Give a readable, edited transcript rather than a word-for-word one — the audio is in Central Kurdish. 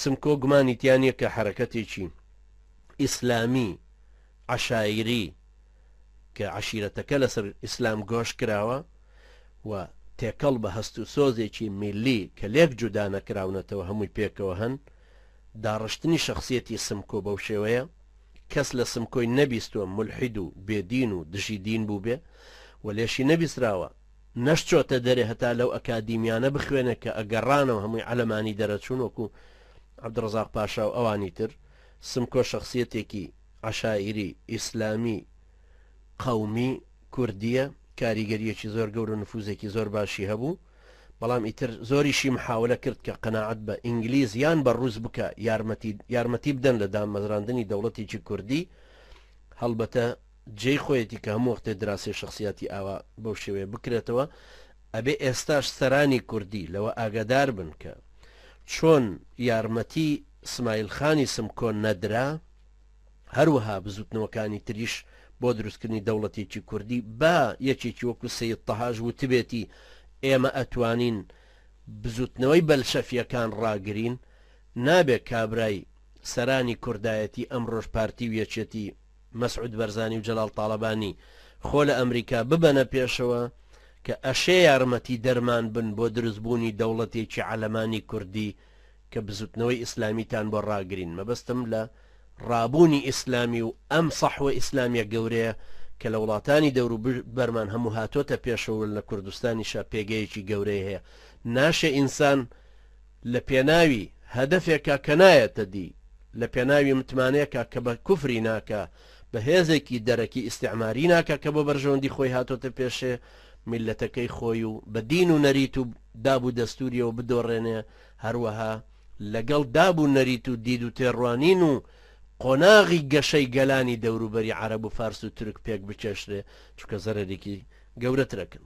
سمکۆ گومانی تیانە کە حرەکەتێکی ئیسلامی عشایری کە عشیرەتەکە لەسەر ئیسلام گۆش کراوە و تێکەڵ بە هەست و سۆزێکی میلی کە لێک جودا نەکراونەتەوە هەمووی پێکەوە هەن داڕشتنی شخصیەتی سمکۆ بەو شێوەیە کەس لە سمکۆی نەبیستوە ملحید و بێدین و دژی دین بوو بێ و لێشی نەبیستراوە نەشچۆتە دەرێ هەتا لەو ئەکادیمیانە بخوێنە کە ئەگەڕانەوە هەمووی عەلەمانی دەرەچوون وەکو عەبدوڕەزاق پاشا و ئەوانی تر سمکۆ شخصیەتێکی عشایری ئیسلامی قەومی کوردیە کاریگەریەکی زۆر گەورە و نفوزێکی زۆر باشی هەبوو بەڵام ئیتر زۆریشی محاولە کرد کە قەناعەت بە ئینگلیز یان بە ڕووس بکە یارمەتی بدەن لە دامەزراندنی دەوڵەتێکی کوردی هەڵبەتە جێی خۆیەتی کە هەموو وەختێ دراسی شخصیەتی ئاوا بەو شێوەیە بکرێتەوە ئەبێ ئێستاش سەرانی کوردی لەوە ئاگادار بن کە چۆن یارمەتی سمایلخانی سمکۆ نەدرا هەروەها بزوتنەوەکانی تریش بۆ دروستکردنی دەوڵەتێکی کوردی با یەکێکی وەکو سەید تەهاژ وتبێتی ئێمە ئەتوانین بزوتنەوەی بەلشەفیەکان ڕاگرین نابێت کابرای سەرانی کوردایەتی ئەم ڕۆژ پارتی و یەکێتی مەسعود بەرزانی و جەلال تاڵەبانی خۆ لە ئەمریکا ببەنە پێشەوە کە ئەشێ یارمەتی دەرمان بن بۆ دروستبوونی دەوڵەتێکی عەلەمانی کوردی کە بزوتنەوەی ئیسلامیتان بۆ ڕاگرین مەبەستم لە ڕابوونی ئیسلامی و ئەم سەحوە ئیسلامیە گەورەیە کە لە وڵاتانی دەور و بەرمان هەموو هاتۆتە پێشەوە لە کوردستانیشا پێگەیەکی گەورەیە هەیە ناشێ ئینسان لە پێناوی هەدەفێکە کە نایەتە دی لە پێناوی متمانەیەکە کە بە کوفری ناکە بە هێزێکی دەرەکی ئیستیعماری ناکە کە بۆ بەرژەوەندی خۆی هاتۆتە پێشێ میلەتەکەی خۆی و بە دین و نەریت و دابوو دەستوریەوە بدۆڕێنێ هەروەها لەگەڵ دابوو نەریت و دید و تێڕوانین و قۆناغی گەشەی گەلانی دەوروبەری عەرەب و فارس و تورک پێک بچێشرێ چونکە زەرەرێکی گەورەترەکەن